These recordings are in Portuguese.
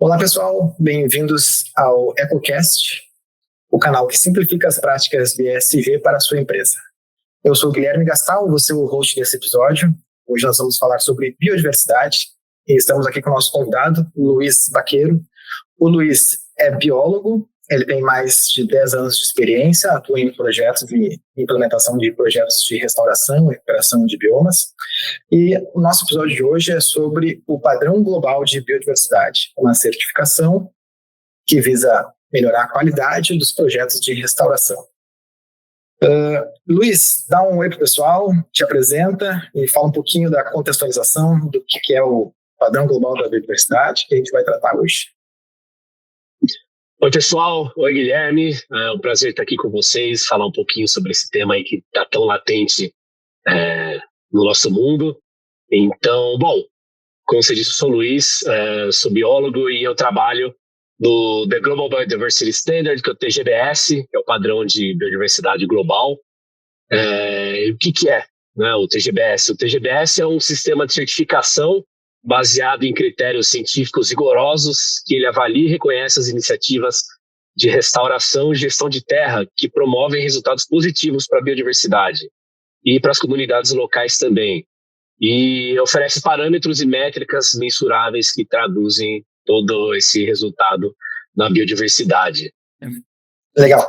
Olá pessoal, bem-vindos ao EcoCast, o canal que simplifica as práticas de ESG para a sua empresa. Eu sou o Guilherme Gastal, vou ser o host desse episódio. Hoje nós vamos falar sobre biodiversidade e estamos aqui com o nosso convidado, Luiz Baqueiro. O Luiz é biólogo, ele tem mais de 10 anos de experiência, atua em projetos de implementação de projetos de restauração e recuperação de biomas. E o nosso episódio de hoje é sobre o Padrão Global de Biodiversidade, uma certificação que visa melhorar a qualidade dos projetos de restauração. Luiz, dá um oi para o pessoal, te apresenta e fala um pouquinho da contextualização do que é o Padrão Global da Biodiversidade que a gente vai tratar hoje. Oi pessoal, oi Guilherme, é um prazer estar aqui com vocês, falar um pouquinho sobre esse tema aí que está tão latente no nosso mundo. Então, bom, como você disse, eu sou o Luiz, sou biólogo e eu trabalho no The Global Biodiversity Standard, que é o TGBS, que é o padrão de biodiversidade global. E o que é, né, o TGBS? O TGBS é um sistema de certificação baseado em critérios científicos rigorosos que ele avalia e reconhece as iniciativas de restauração e gestão de terra que promovem resultados positivos para a biodiversidade e para as comunidades locais também. E oferece parâmetros e métricas mensuráveis que traduzem todo esse resultado na biodiversidade. Legal.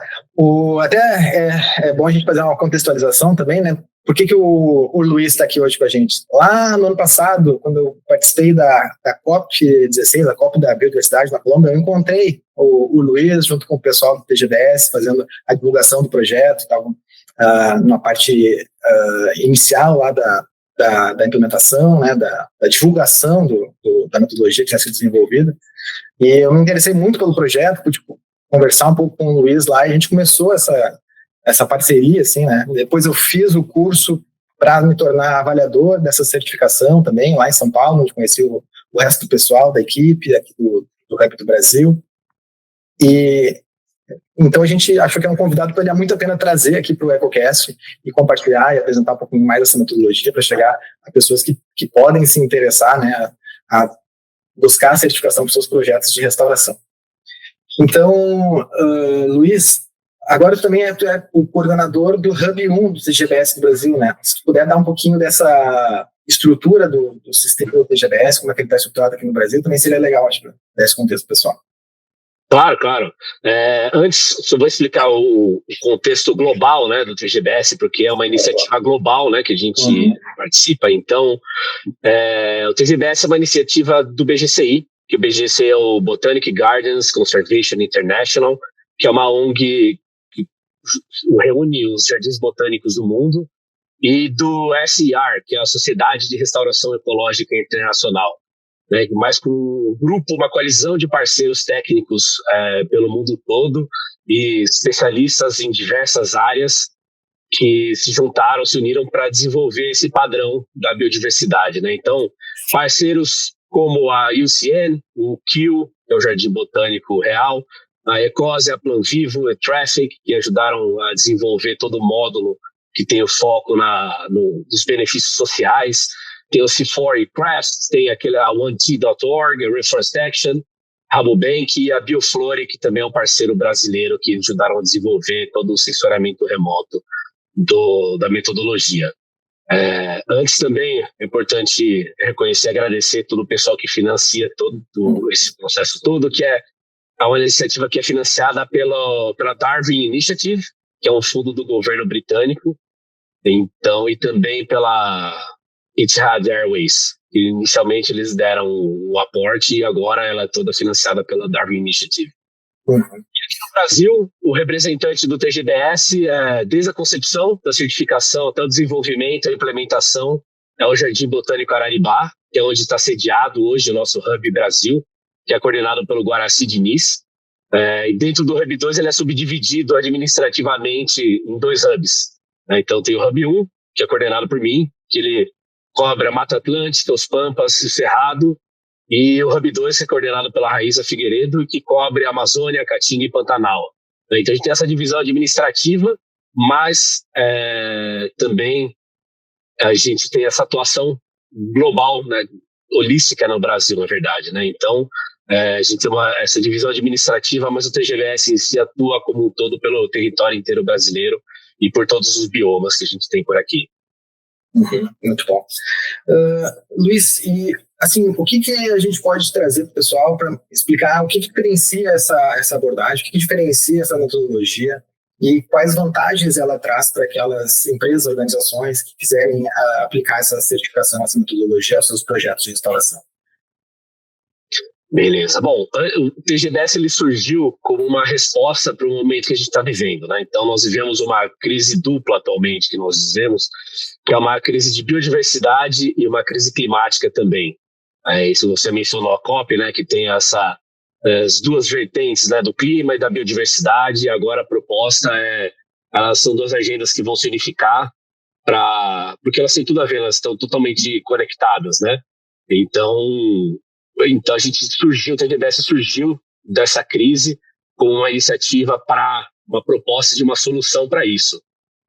Até é bom a gente fazer uma contextualização também, né? Por que o Luiz está aqui hoje com a gente? Lá no ano passado, quando eu participei da COP16, a COP da Biodiversidade na Colômbia, eu encontrei o Luiz junto com o pessoal do TGBS fazendo a divulgação do projeto, estavam numa parte inicial lá da implementação, né, da divulgação da metodologia que tinha sido desenvolvida. E eu me interessei muito pelo projeto, pude conversar um pouco com o Luiz lá e a gente começou essa parceria, assim, né? Depois eu fiz o curso para me tornar avaliador dessa certificação também, lá em São Paulo, onde conheci o resto do pessoal da equipe aqui do Hub do Brasil. E então a gente achou que era um convidado que valia muito a pena trazer aqui para o EcoCast e compartilhar e apresentar um pouquinho mais essa metodologia para chegar a pessoas que podem se interessar, né, a buscar a certificação para os seus projetos de restauração. Então, Luiz, agora tu também é o coordenador do Hub 1 do TGBS do Brasil, né? Se tu puder dar um pouquinho dessa estrutura do sistema do TGBS, como é que ele está estruturado aqui no Brasil, também seria legal, acho, para dar esse contexto pessoal. Claro. Antes, só vou explicar o contexto global, né, do TGBS, porque é uma iniciativa global, né, que a gente participa. Então, o TGBS é uma iniciativa do BGCI, que o BGCI é o Botanic Gardens Conservation International, que é uma ONG que reúne os jardins botânicos do mundo, e do SER, que é a Sociedade de Restauração Ecológica Internacional, né, mais com um grupo, uma coalizão de parceiros técnicos pelo mundo todo e especialistas em diversas áreas que se juntaram, se uniram para desenvolver esse padrão da biodiversidade, né? Então, parceiros como a UCN, o KIO, que é o Jardim Botânico Real, a Ecosia, a Plan Vivo, a Traffic, que ajudaram a desenvolver todo o módulo que tem o foco nos benefícios sociais. Tem o C4 e Crafts, tem aquele a 1T.org, a Reforest Action, Rabobank e a Bioflore, que também é um parceiro brasileiro que ajudaram a desenvolver todo o sensoramento remoto da metodologia. Antes também é importante reconhecer e agradecer todo o pessoal que financia todo esse processo todo, que é uma iniciativa que é financiada pela Darwin Initiative, que é um fundo do governo britânico, então, e também pela Etihad Airways, que inicialmente eles deram o aporte e agora ela é toda financiada pela Darwin Initiative. E aqui no Brasil, o representante do TGBS, desde a concepção da certificação até o desenvolvimento e a implementação, é o Jardim Botânico Araribá, que é onde está sediado hoje o nosso Hub Brasil, que é coordenado pelo Guaraci Diniz. E dentro do Hub 2 ele é subdividido administrativamente em 2 hubs. Então tem o Hub 1, que é coordenado por mim, que ele cobre a Mata Atlântica, os Pampas e o Cerrado, e o Hub 2, que é coordenado pela Raíssa Figueiredo, que cobre a Amazônia, Caatinga e Pantanal. Então a gente tem essa divisão administrativa, mas também a gente tem essa atuação global, né, holística no Brasil, na verdade, né? Então, A gente tem essa divisão administrativa, mas o TGBS em si atua como um todo pelo território inteiro brasileiro e por todos os biomas que a gente tem por aqui. Muito bom. Luiz, e assim, o que a gente pode trazer para o pessoal para explicar o que diferencia essa abordagem, o que diferencia essa metodologia e quais vantagens ela traz para aquelas empresas, organizações que quiserem aplicar essa certificação, essa metodologia aos seus projetos de restauração? Beleza. Bom, o TGBS ele surgiu como uma resposta para o momento que a gente está vivendo, né? Então, nós vivemos uma crise dupla atualmente, que nós dizemos, que é uma crise de biodiversidade e uma crise climática também. Isso você mencionou a COP, né? Que tem as duas vertentes, né? Do clima e da biodiversidade. E agora a proposta elas são duas agendas que vão se unificar porque elas têm tudo a ver, elas estão totalmente conectadas, né? Então a gente o TGBS surgiu dessa crise com uma iniciativa para uma proposta de uma solução para isso.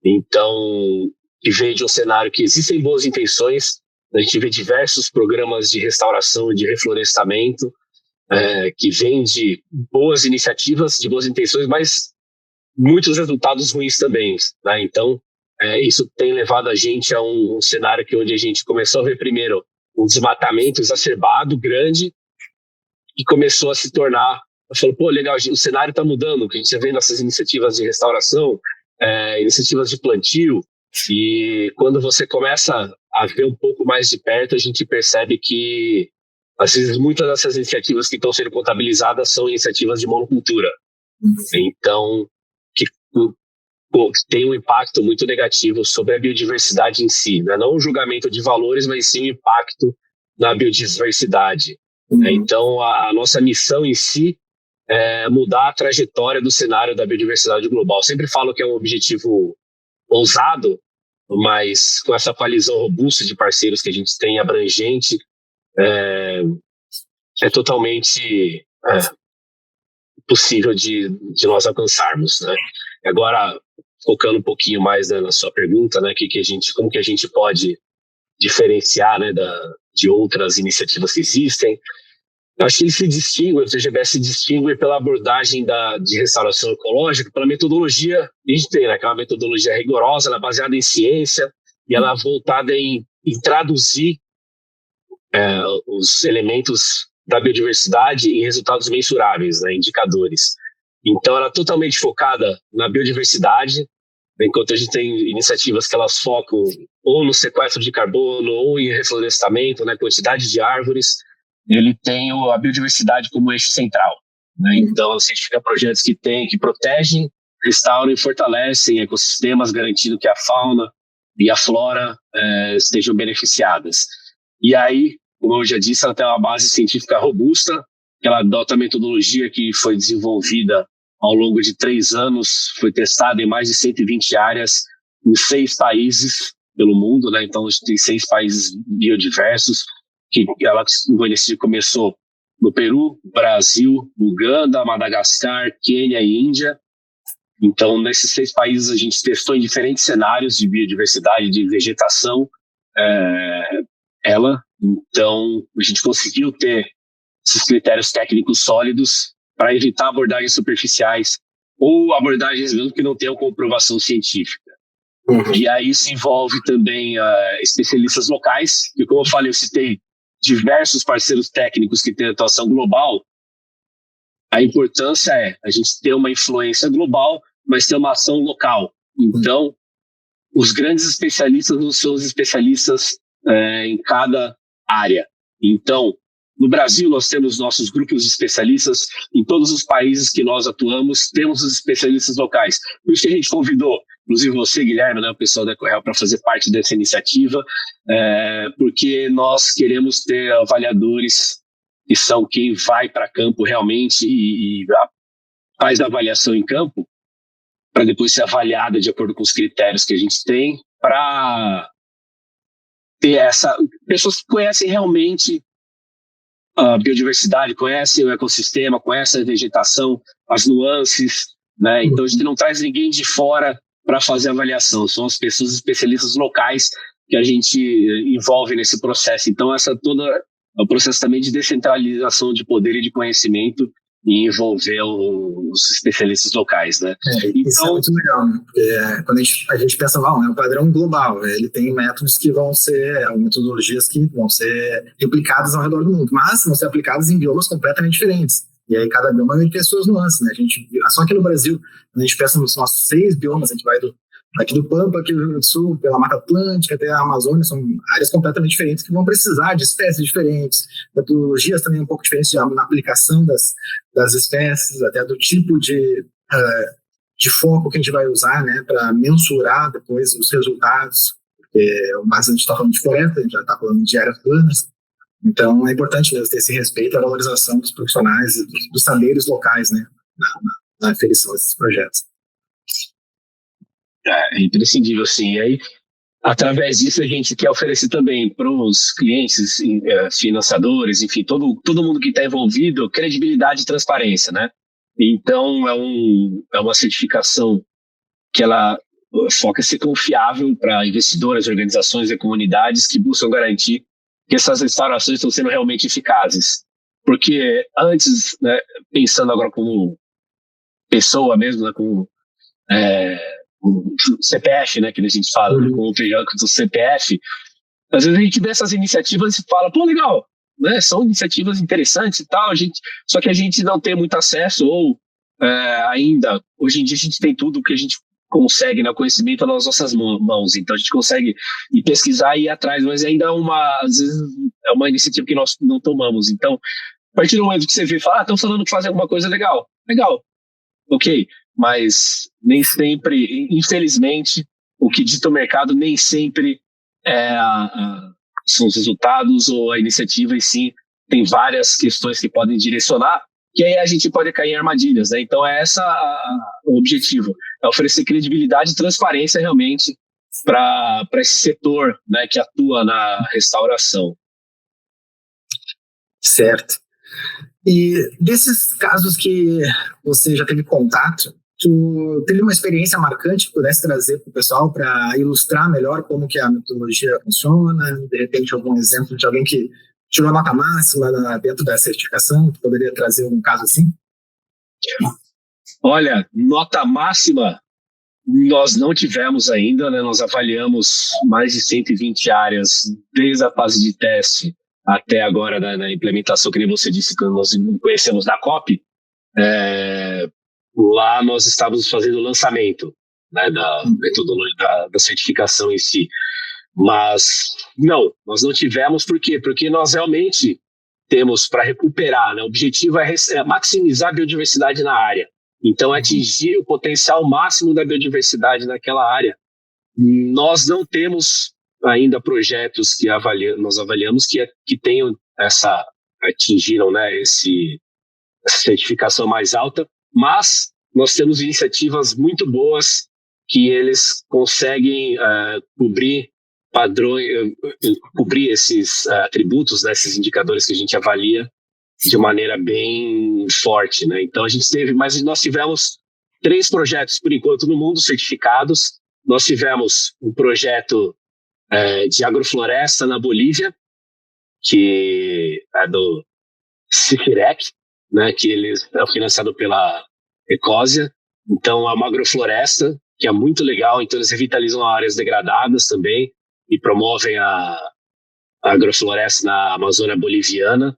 Então, que veio de um cenário que existem boas intenções, a gente vê diversos programas de restauração e de reflorestamento, que vêm de boas iniciativas, de boas intenções, mas muitos resultados ruins também, né? Então, isso tem levado a gente a um cenário onde a gente começou a ver primeiro um desmatamento exacerbado, grande, que começou a se tornar, falou, pô, legal, o cenário está mudando, que a gente já vê nessas iniciativas de restauração, iniciativas de plantio, e quando você começa a ver um pouco mais de perto, a gente percebe que, às vezes, muitas dessas iniciativas que estão sendo contabilizadas são iniciativas de monocultura. Então, que tem um impacto muito negativo sobre a biodiversidade em si, né? Não o julgamento de valores, mas sim o impacto na biodiversidade. Então, a nossa missão em si é mudar a trajetória do cenário da biodiversidade global. Sempre falo que é um objetivo ousado, mas com essa coalizão robusta de parceiros que a gente tem, abrangente, é totalmente possível de nós alcançarmos, né? Agora, focando um pouquinho mais, né, na sua pergunta, né, como que a gente pode diferenciar, né, de outras iniciativas que existem. Eu acho que ele se distingue, o TGBS se distingue pela abordagem de restauração ecológica, pela metodologia que a gente tem, né, que é uma metodologia rigorosa, ela é baseada em ciência e ela é voltada em traduzir os elementos da biodiversidade em resultados mensuráveis, né, indicadores. Então, ela é totalmente focada na biodiversidade, enquanto a gente tem iniciativas que elas focam ou no sequestro de carbono ou em reflorestamento, né, quantidade de árvores. Ele tem a biodiversidade como eixo central, né? Então, a gente fica projetos que protegem, restauram e fortalecem ecossistemas, garantindo que a fauna e a flora estejam beneficiadas. E aí, como eu já disse, ela tem uma base científica robusta, que ela adota a metodologia que foi desenvolvida ao longo de 3 anos, foi testada em mais de 120 áreas, em 6 países pelo mundo, né? Então, a gente tem 6 países biodiversos, que ela começou no Peru, Brasil, Uganda, Madagascar, Quênia e Índia. Então, nesses 6 países, a gente testou em diferentes cenários de biodiversidade, de vegetação, Então, a gente conseguiu ter esses critérios técnicos sólidos para evitar abordagens superficiais ou abordagens mesmo que não tenham comprovação científica. E aí isso envolve também especialistas locais, que, como eu falei, eu citei diversos parceiros técnicos que têm atuação global. A importância é a gente ter uma influência global, mas ter uma ação local. Então, os grandes especialistas não são os especialistas em cada área. Então, no Brasil, nós temos nossos grupos de especialistas. Em todos os países que nós atuamos, temos os especialistas locais. Por isso que a gente convidou, inclusive você, Guilherme, né, o pessoal da Ecorreal, para fazer parte dessa iniciativa, porque nós queremos ter avaliadores que são quem vai para campo realmente e faz a avaliação em campo, para depois ser avaliada de acordo com os critérios que a gente tem, para ter pessoas que conhecem realmente a biodiversidade, conhecem o ecossistema, conhecem a vegetação, as nuances, né? Então a gente não traz ninguém de fora para fazer a avaliação, são as pessoas especialistas locais que a gente envolve nesse processo. Então é um processo também de descentralização de poder e de conhecimento e envolver os especialistas locais, né? Isso é muito legal, né? Porque quando a gente pensa, é um padrão global, ele tem métodos que vão ser, metodologias que vão ser replicadas ao redor do mundo, mas vão ser aplicadas em biomas completamente diferentes. E aí cada bioma vai ter suas nuances, né? Só aqui no Brasil, quando a gente pensa nos nossos 6 biomas, a gente vai aqui do Pampa, aqui do Rio Grande do Sul, pela Mata Atlântica até a Amazônia, são áreas completamente diferentes que vão precisar de espécies diferentes, metodologias também um pouco diferentes na aplicação das espécies, até do tipo de foco que a gente vai usar, né, para mensurar depois os resultados, porque o mais a gente está falando de floresta, a gente já está falando de áreas planas, então é importante mesmo ter esse respeito à valorização dos profissionais e dos saberes locais, né, na aferição desses projetos. É imprescindível, sim. E aí, através disso, a gente quer oferecer também para os clientes, financiadores, enfim, todo mundo que está envolvido, credibilidade e transparência, né? Então, é uma certificação que ela foca em ser confiável para investidores, organizações e comunidades que buscam garantir que essas restaurações estão sendo realmente eficazes. Porque antes, né, pensando agora como pessoa mesmo, né, como o CPF, né, que a gente fala, com o do CPF, às vezes a gente vê essas iniciativas e fala, pô, legal, né, são iniciativas interessantes e tal, só que a gente não tem muito acesso, ou ainda, hoje em dia a gente tem tudo que a gente consegue, né, conhecimento nas nossas mãos, então a gente consegue ir pesquisar e ir atrás, mas ainda às vezes é uma iniciativa que nós não tomamos. Então, a partir do momento que você vê e fala, estão falando que fazem alguma coisa legal, ok, mas nem sempre, infelizmente, o que dita o mercado nem sempre são os resultados ou a iniciativa, e sim, tem várias questões que podem direcionar, que aí a gente pode cair em armadilhas, né? Então é esse o objetivo, é oferecer credibilidade e transparência realmente para esse setor, né, que atua na restauração. Certo. E desses casos que você já teve contato, tu teve uma experiência marcante que pudesse trazer para o pessoal para ilustrar melhor como que a metodologia funciona? De repente, algum exemplo de alguém que tirou a nota máxima dentro da certificação, que poderia trazer um caso assim? Olha, nota máxima nós não tivemos ainda, né? Nós avaliamos mais de 120 áreas desde a fase de teste até agora na implementação, que nem você disse, que nós conhecemos da COP. Lá nós estávamos fazendo o lançamento, né, da metodologia da certificação em si. Mas não, nós não tivemos. Por quê? Porque nós realmente temos para recuperar, né? O objetivo é maximizar a biodiversidade na área. Então, atingir o potencial máximo da biodiversidade naquela área. Nós não temos ainda projetos que nós avaliamos que tenham atingiram, né, essa certificação mais alta, mas nós temos iniciativas muito boas que eles conseguem cobrir padrões, cobrir esses atributos, né, esses indicadores que a gente avalia de maneira bem forte, né? Então a gente teve, mas nós tivemos 3 projetos por enquanto no mundo certificados. Nós tivemos um projeto de agrofloresta na Bolívia, que é do CIFIREC, né, que ele é financiado pela Ecosia. Então é uma agrofloresta que é muito legal, então eles revitalizam áreas degradadas também e promovem a agrofloresta na Amazônia boliviana.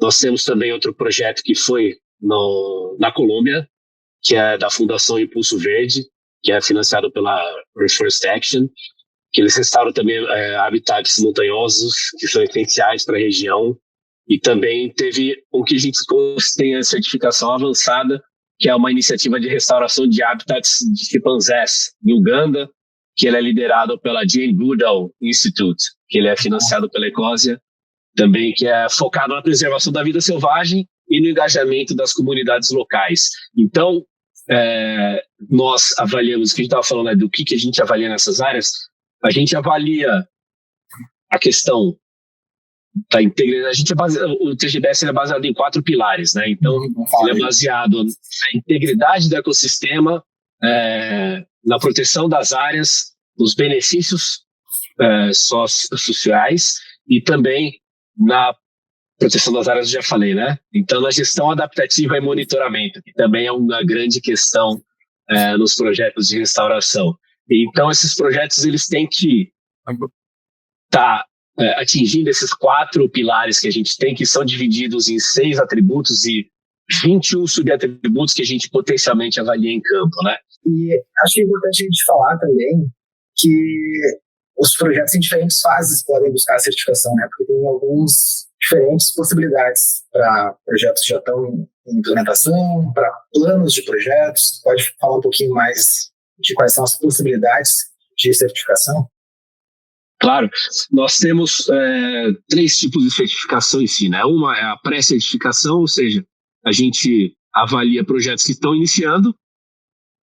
Nós temos também outro projeto que foi na Colômbia, que é da Fundação Impulso Verde, que é financiado pela Reforest Action, que eles restauram também habitats montanhosos que são essenciais para a região. E também teve que a gente tem a certificação avançada, que é uma iniciativa de restauração de habitats de chimpanzés em Uganda, que ele é liderado pela Jane Goodall Institute, que ele é financiado pela Ecosia, também, que é focado na preservação da vida selvagem e no engajamento das comunidades locais. Então, nós avaliamos, o que a gente estava falando, né, do que a gente avalia nessas áreas. A gente avalia a questão da integridade. O TGBS é baseado em 4 pilares, né? Então, ele é baseado na integridade do ecossistema, na proteção das áreas, nos benefícios sociais e também na proteção das áreas, eu já falei, né? Então, na gestão adaptativa e monitoramento, que também é uma grande questão nos projetos de restauração. Então, esses projetos eles têm que estar atingindo esses 4 pilares que a gente tem, que são divididos em 6 atributos e 21 subatributos que a gente potencialmente avalia em campo, né? E acho que é importante a gente falar também que os projetos em diferentes fases podem buscar a certificação, né? Porque tem algumas diferentes possibilidades para projetos que já estão em implementação, para planos de projetos. Pode falar um pouquinho mais de quais são as possibilidades de certificação? Claro, nós temos 3 tipos de certificação em si, né? Uma é a pré-certificação, ou seja, a gente avalia projetos que estão iniciando,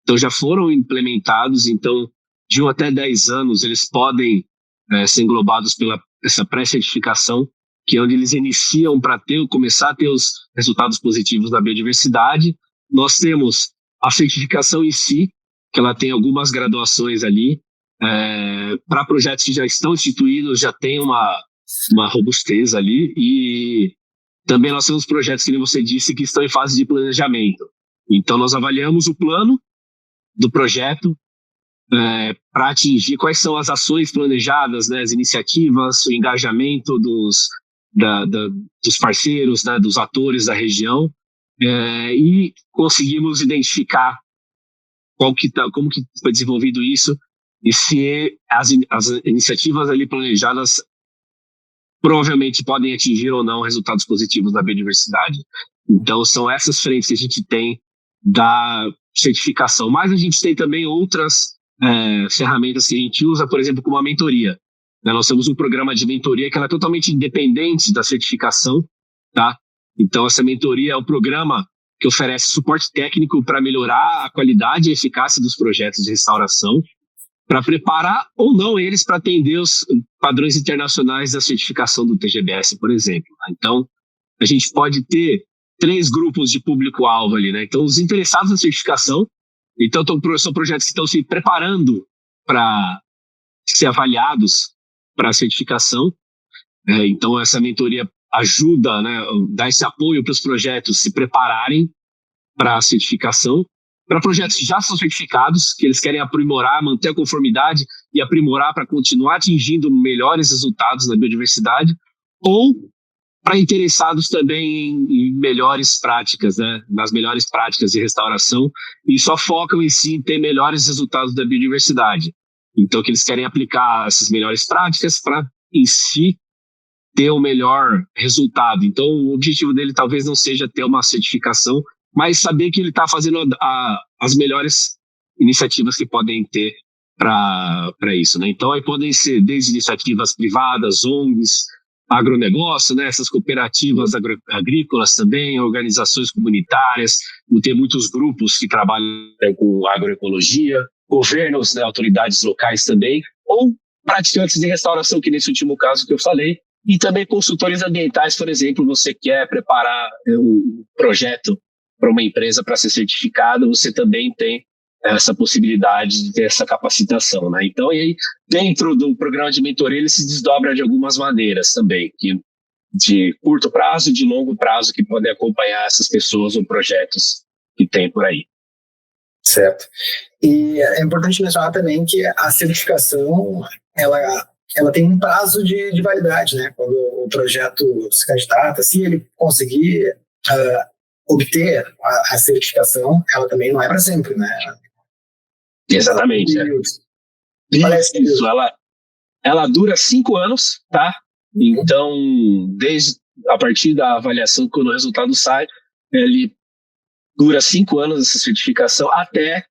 então já foram implementados, então de 1 até 10 anos eles podem ser englobados pela essa pré-certificação, que é onde eles iniciam para começar a ter os resultados positivos da biodiversidade. Nós temos a certificação em si, que ela tem algumas graduações ali, para projetos que já estão instituídos, já tem uma robustez ali, e também nós temos projetos, que nem você disse, que estão em fase de planejamento. Então nós avaliamos o plano do projeto para atingir quais são as ações planejadas, né, as iniciativas, o engajamento dos parceiros, né, dos atores da região, e conseguimos identificar como que foi desenvolvido isso e se as iniciativas ali planejadas provavelmente podem atingir ou não resultados positivos da biodiversidade. Então, são essas frentes que a gente tem da certificação. Mas a gente tem também outras ferramentas que a gente usa, por exemplo, como a mentoria. Nós temos um programa de mentoria que ela é totalmente independente da certificação, tá? Então, essa mentoria é um programa que oferece suporte técnico para melhorar a qualidade e eficácia dos projetos de restauração, para preparar ou não eles para atender os padrões internacionais da certificação do TGBS, por exemplo. Então, a gente pode ter 3 grupos de público-alvo ali, né? Então, os interessados na certificação, então são projetos que estão se preparando para ser avaliados para a certificação. Então, essa mentoria ajuda, né, dá esse apoio para os projetos se prepararem para a certificação. Para projetos que já são certificados, que eles querem aprimorar, manter a conformidade e aprimorar para continuar atingindo melhores resultados na biodiversidade, ou para interessados também em melhores práticas, né, nas melhores práticas de restauração, e só focam em si em ter melhores resultados da biodiversidade. Então, que eles querem aplicar essas melhores práticas para, em si, ter o melhor resultado. Então, o objetivo dele talvez não seja ter uma certificação, mas saber que ele está fazendo as melhores iniciativas que podem ter para isso, né? Então, aí podem ser desde iniciativas privadas, ONGs, agronegócio, né? Essas cooperativas agrícolas também, organizações comunitárias, tem muitos grupos que trabalham com agroecologia, governos, né? Autoridades locais também, ou praticantes de restauração, que nesse último caso que eu falei, e também consultores ambientais, por exemplo, você quer preparar um projeto para uma empresa para ser certificado, você também tem essa possibilidade de ter essa capacitação, né? Então, e aí, dentro do programa de mentoria, ele se desdobra de algumas maneiras também, de curto prazo e de longo prazo, que podem acompanhar essas pessoas ou projetos que tem por aí. Certo. E é importante mencionar também que a certificação, ela tem um prazo de validade, né? Quando o projeto se candidata, se ele conseguir obter a certificação, ela também não é para sempre, né? Exatamente. Isso, ela dura 5 anos, tá? Então, a partir da avaliação, quando o resultado sai, ele dura 5 anos essa certificação até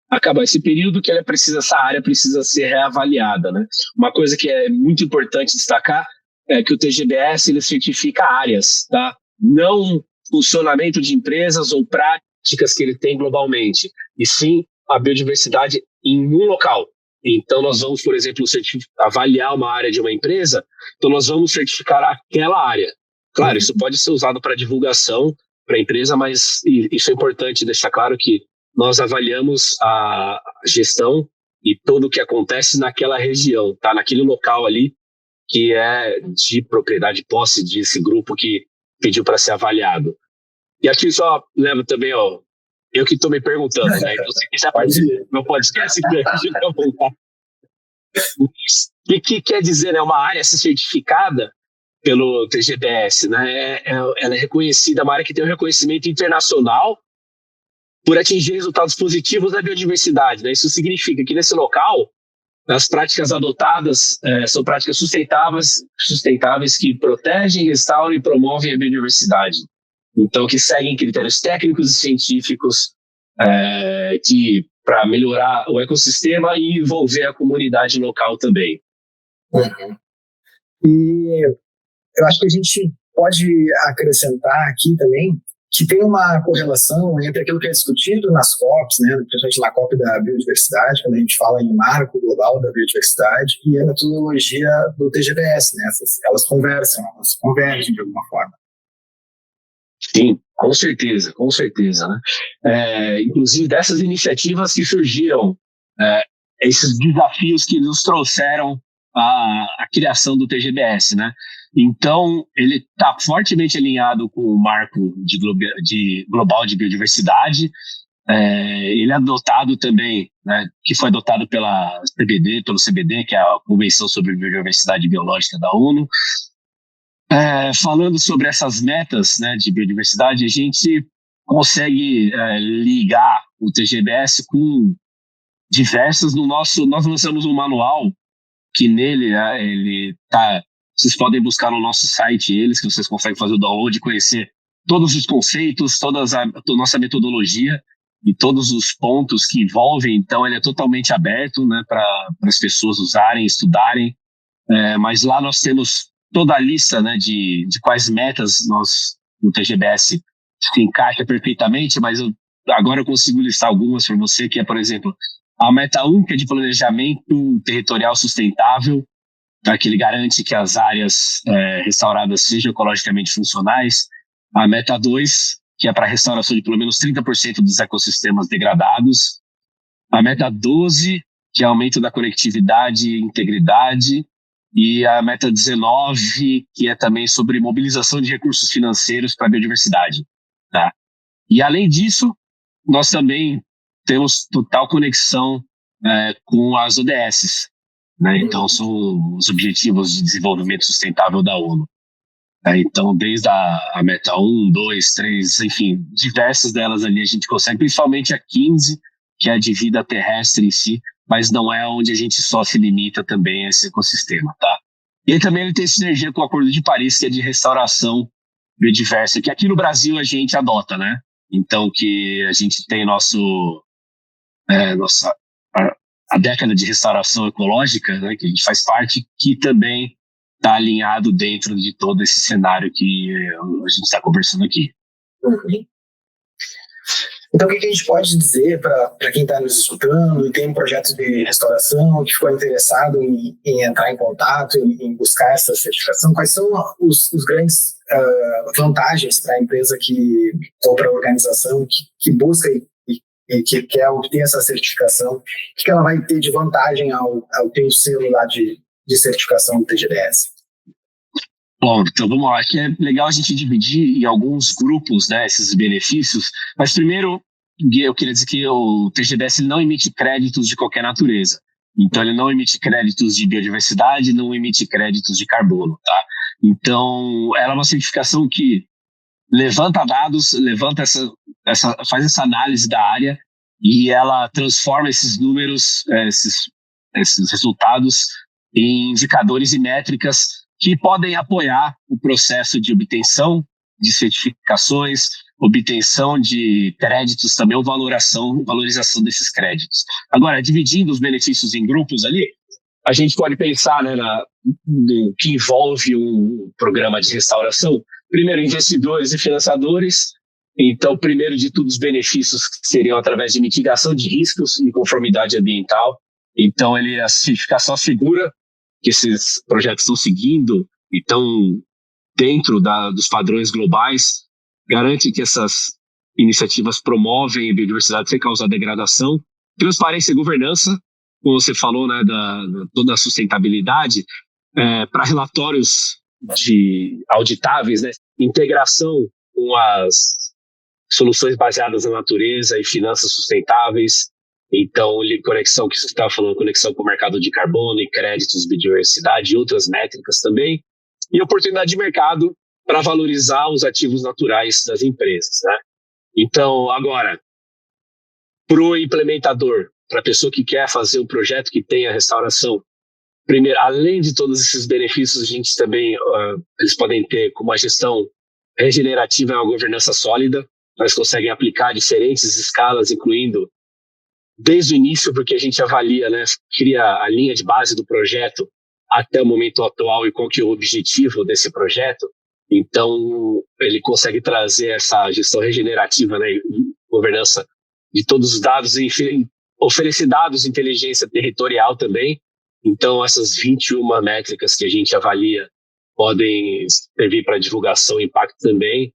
acabar esse período que essa área precisa ser reavaliada, né? Uma coisa que é muito importante destacar é que o TGBS ele certifica áreas, tá? Não funcionamento de empresas ou práticas que ele tem globalmente, e sim a biodiversidade em um local. Então, nós vamos, por exemplo, avaliar uma área de uma empresa, então nós vamos certificar aquela área. Claro, isso pode ser usado para divulgação para a empresa, mas isso é importante deixar claro que nós avaliamos a gestão e tudo o que acontece naquela região, tá? Naquele local ali que é de propriedade, posse desse grupo que pediu para ser avaliado. E aqui só lembro também, eu que estou me perguntando, né? Então, se quiser participar do meu podcast, fica à vontade. O que quer dizer, né? Uma área ser certificada pelo TGBS, né? Ela é reconhecida, uma área que tem um reconhecimento internacional por atingir resultados positivos da biodiversidade, né? Isso significa que nesse local as práticas adotadas são práticas sustentáveis que protegem, restauram e promovem a biodiversidade. Então, que seguem critérios técnicos e científicos para melhorar o ecossistema e envolver a comunidade local também. Uhum. E eu acho que a gente pode acrescentar aqui também que tem uma correlação entre aquilo que é discutido nas COPs, né, principalmente na COP da biodiversidade, quando a gente fala em marco global da biodiversidade, e a metodologia do TGBS, né, elas convergem de alguma forma. Sim, com certeza, né? Inclusive dessas iniciativas que surgiram, esses desafios que nos trouxeram a criação do TGBS, né? Então, ele está fortemente alinhado com o marco global de biodiversidade. Ele é adotado também, né, que foi adotado pelo CBD, que é a Convenção sobre Biodiversidade Biológica da ONU. Falando sobre essas metas, né, de biodiversidade, a gente consegue ligar o TGBS com diversas. Nós lançamos um manual que nele ele tá. Vocês podem buscar no nosso site que vocês conseguem fazer o download e conhecer todos os conceitos, toda a nossa metodologia e todos os pontos que envolvem. Então, ele é totalmente aberto, né, para as pessoas usarem, estudarem. Mas lá nós temos toda a lista, né, de quais metas nós, no TGBS, se encaixa perfeitamente, mas agora eu consigo listar algumas para você, que é, por exemplo, a meta 1, que é de planejamento territorial sustentável, tá, que ele garante que as áreas restauradas sejam ecologicamente funcionais. A meta 2, que é para a restauração de pelo menos 30% dos ecossistemas degradados. A meta 12, que é aumento da conectividade e integridade. E a meta 19, que é também sobre mobilização de recursos financeiros para a biodiversidade. Tá? E, além disso, nós também temos total conexão com as ODS. Né? Então, são os Objetivos de Desenvolvimento Sustentável da ONU. Então, desde a meta 1, 2, 3, enfim, diversas delas ali a gente consegue, principalmente a 15, que é a de vida terrestre em si, mas não é onde a gente só se limita também a esse ecossistema, tá? E também ele tem sinergia com o Acordo de Paris, que é de restauração biodiversa, que aqui no Brasil a gente adota, né? Então, que a gente tem a década de restauração ecológica, né, que a gente faz parte, que também está alinhado dentro de todo esse cenário que a gente está conversando aqui. Uhum. Então, o que a gente pode dizer para quem está nos escutando e tem um projeto de restauração, que ficou interessado em entrar em contato, em buscar essa certificação? Quais são os grandes vantagens para a empresa ou para a organização que busca e que quer obter essa certificação? O que ela vai ter de vantagem ao ter o selo lá de certificação do TGBS? Bom, então vamos lá. Aqui é legal a gente dividir em alguns grupos, né, esses benefícios, mas primeiro eu queria dizer que o TGBS não emite créditos de qualquer natureza. Então ele não emite créditos de biodiversidade, não emite créditos de carbono, tá? Então ela é uma certificação que levanta dados, faz essa análise da área e ela transforma esses números, esses resultados em indicadores e métricas que podem apoiar o processo de obtenção de certificações, obtenção de créditos também, ou valorização desses créditos. Agora, dividindo os benefícios em grupos ali, a gente pode pensar, né, no que envolve um programa de restauração. Primeiro, investidores e financiadores. Então, primeiro de tudo, os benefícios seriam através de mitigação de riscos e conformidade ambiental. Então, a certificação assegura que esses projetos estão seguindo e estão dentro dos padrões globais, garante que essas iniciativas promovem a biodiversidade sem causar degradação, transparência e governança, como você falou, né, toda a sustentabilidade. para relatórios de auditáveis, né? Integração com as soluções baseadas na natureza e finanças sustentáveis. Então, conexão que você estava falando, conexão com o mercado de carbono e créditos, biodiversidade e outras métricas também. E oportunidade de mercado para valorizar os ativos naturais das empresas, né? Então, agora, para o implementador, para a pessoa que quer fazer um projeto que tenha restauração, primeiro, além de todos esses benefícios, a gente também, eles podem ter como a gestão regenerativa, é uma governança sólida. Nós conseguem aplicar diferentes escalas, incluindo desde o início, porque a gente avalia, né, cria a linha de base do projeto até o momento atual e qual que é o objetivo desse projeto. Então, ele consegue trazer essa gestão regenerativa, né, e governança de todos os dados e oferecer dados de inteligência territorial também. Então, essas 21 métricas que a gente avalia podem servir para divulgação e impacto também.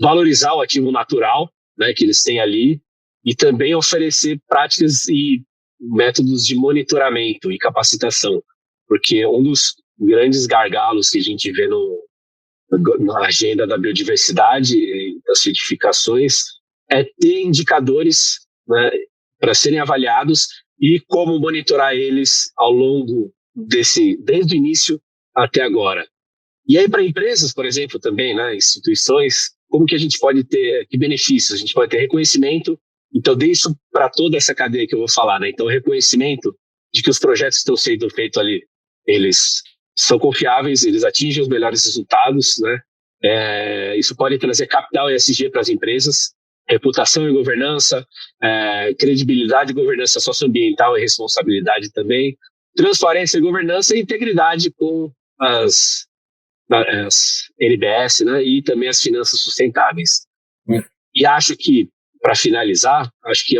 Valorizar o ativo natural, né, que eles têm ali, e também oferecer práticas e métodos de monitoramento e capacitação, porque um dos grandes gargalos que a gente vê na agenda da biodiversidade e das certificações é ter indicadores, né, para serem avaliados e como monitorar eles ao longo desde o início até agora. E aí para empresas, por exemplo, também, né, instituições, como que a gente pode ter, que benefícios? A gente pode ter reconhecimento. Então, dê isso para toda essa cadeia que eu vou falar, né? Então, reconhecimento de que os projetos que estão sendo feitos ali, eles são confiáveis, eles atingem os melhores resultados, né? Isso pode trazer capital e ESG para as empresas, reputação e governança, credibilidade e governança socioambiental e responsabilidade também, transparência e governança e integridade com as NBS, né? E também as finanças sustentáveis. E acho que, para finalizar, acho que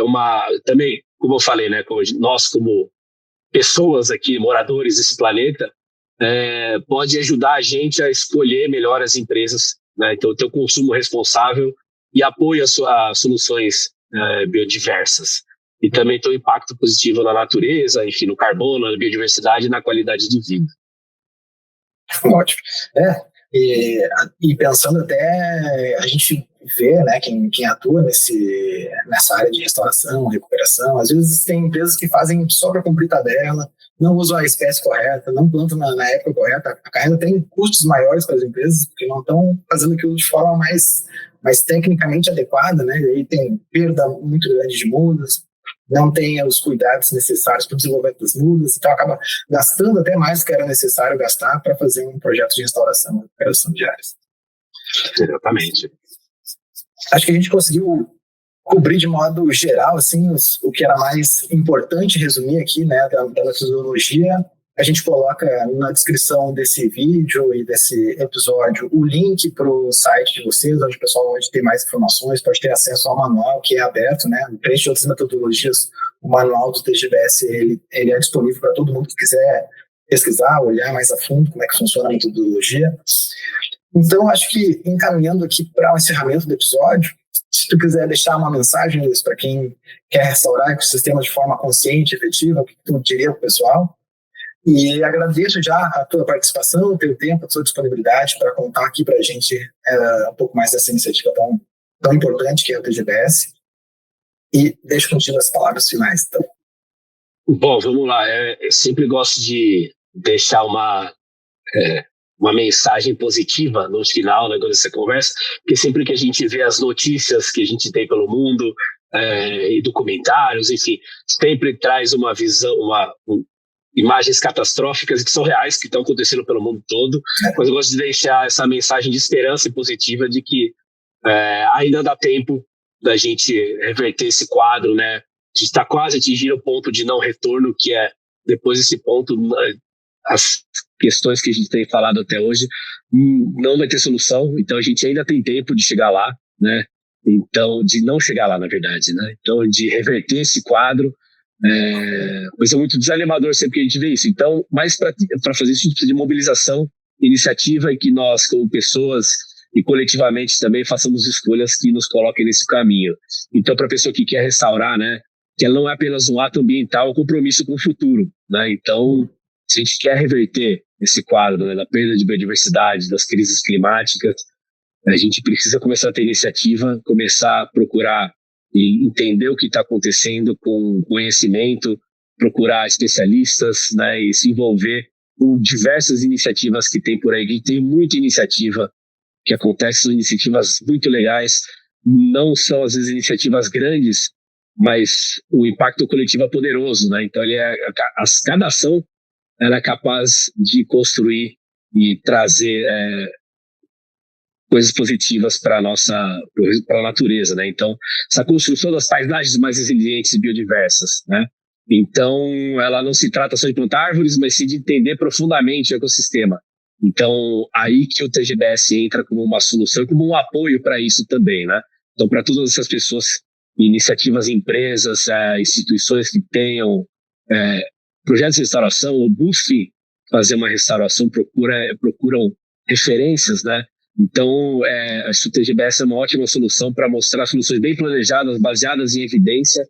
também, como eu falei, né, nós como pessoas aqui, moradores desse planeta, pode ajudar a gente a escolher melhor as empresas, né? Então, ter o consumo responsável e apoio a soluções biodiversas. E também ter um impacto positivo na natureza, enfim, no carbono, na biodiversidade e na qualidade de vida. Ótimo. E pensando até, a gente vê, né, quem atua nessa área de restauração, recuperação, às vezes tem empresas que fazem só para cumprir tabela, não usam a espécie correta, não plantam na época correta, acarreta tem custos maiores para as empresas, porque não estão fazendo aquilo de forma mais tecnicamente adequada, né, e aí tem perda muito grande de mudas, não tem os cuidados necessários para o desenvolvimento das mudas, então acaba gastando até mais do que era necessário gastar para fazer um projeto de restauração e recuperação de áreas. Exatamente. Acho que a gente conseguiu cobrir de modo geral assim, o que era mais importante resumir aqui, né, da metodologia. A gente coloca na descrição desse vídeo e desse episódio o link para o site de vocês, onde o pessoal pode ter mais informações, pode ter acesso ao manual que é aberto, né? Diferente de outras metodologias, o manual do TGBS ele é disponível para todo mundo que quiser pesquisar, olhar mais a fundo como é que funciona a metodologia. Então, acho que encaminhando aqui para o encerramento do episódio, se tu quiser deixar uma mensagem, Luiz, para quem quer restaurar o ecossistema de forma consciente e efetiva, o que tu diria para o pessoal? E agradeço já a tua participação, o teu tempo, a tua disponibilidade para contar aqui para a gente um pouco mais dessa iniciativa tão importante que é o TGBS. E deixo contigo as palavras finais. Então. Bom, vamos lá. Eu sempre gosto de deixar uma mensagem positiva no final, né, dessa conversa, porque sempre que a gente vê as notícias que a gente tem pelo mundo, e documentários, enfim, sempre traz uma visão, imagens catastróficas que são reais, que estão acontecendo pelo mundo todo, mas eu gosto de deixar essa mensagem de esperança e positiva de que ainda dá tempo da gente reverter esse quadro, né? A gente está quase atingindo o ponto de não retorno, que é, depois desse ponto, as questões que a gente tem falado até hoje, não vai ter solução, então a gente ainda tem tempo de chegar lá, né? Então, de não chegar lá, na verdade, né? Então, de reverter esse quadro, mas é muito desanimador sempre que a gente vê isso. Então, mas para fazer isso, a gente precisa de mobilização, iniciativa e que nós, como pessoas e coletivamente também, façamos escolhas que nos coloquem nesse caminho. Então, para a pessoa que quer restaurar, né, que ela não é apenas um ato ambiental, é um compromisso com o futuro, né? Então, se a gente quer reverter esse quadro, né, da perda de biodiversidade, das crises climáticas, a gente precisa começar a ter iniciativa, começar a procurar e entender o que está acontecendo com conhecimento, procurar especialistas, né, e se envolver com diversas iniciativas que tem por aí. E tem muita iniciativa que acontece, são iniciativas muito legais, não são às vezes iniciativas grandes, mas o impacto coletivo é poderoso, né? Então cada ação ela é capaz de construir e trazer coisas positivas para a natureza, né? Então, essa construção das paisagens mais resilientes e biodiversas, né? Então, ela não se trata só de plantar árvores, mas sim de entender profundamente o ecossistema. Então, aí que o TGBS entra como uma solução, como um apoio para isso também, né? Então, para todas essas pessoas, iniciativas, empresas, instituições que tenham projetos de restauração ou busquem fazer uma restauração, procuram referências, né? Então, acho que o TGBS é uma ótima solução para mostrar soluções bem planejadas, baseadas em evidência,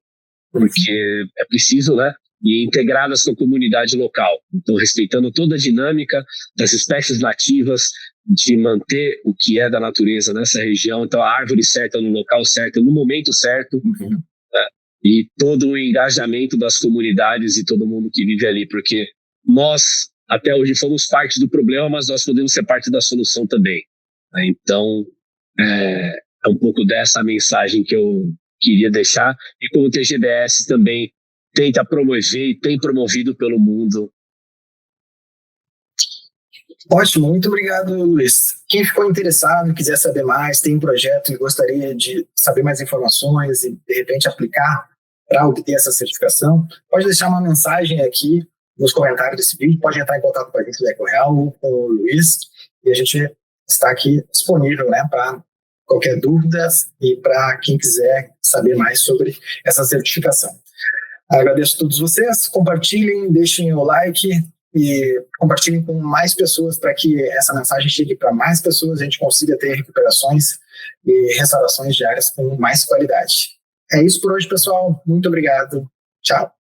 porque é preciso, né? E integradas com a comunidade local. Então, respeitando toda a dinâmica das espécies nativas, de manter o que é da natureza nessa região. Então, a árvore certa no local certo, no momento certo, né? E todo o engajamento das comunidades e todo mundo que vive ali, porque nós, até hoje, fomos parte do problema, mas nós podemos ser parte da solução também. Então, é um pouco dessa mensagem que eu queria deixar. E como o TGBS também tenta promover e tem promovido pelo mundo. Ótimo, muito obrigado, Luiz. Quem ficou interessado, quiser saber mais, tem um projeto e gostaria de saber mais informações e, de repente, aplicar para obter essa certificação, pode deixar uma mensagem aqui nos comentários desse vídeo, pode entrar em contato com a gente do EcoReal ou com o Luiz, e a gente está aqui disponível, né, para qualquer dúvida e para quem quiser saber mais sobre essa certificação. Agradeço a todos vocês, compartilhem, deixem o like e compartilhem com mais pessoas para que essa mensagem chegue para mais pessoas e a gente consiga ter recuperações e restaurações diárias com mais qualidade. É isso por hoje, pessoal. Muito obrigado. Tchau.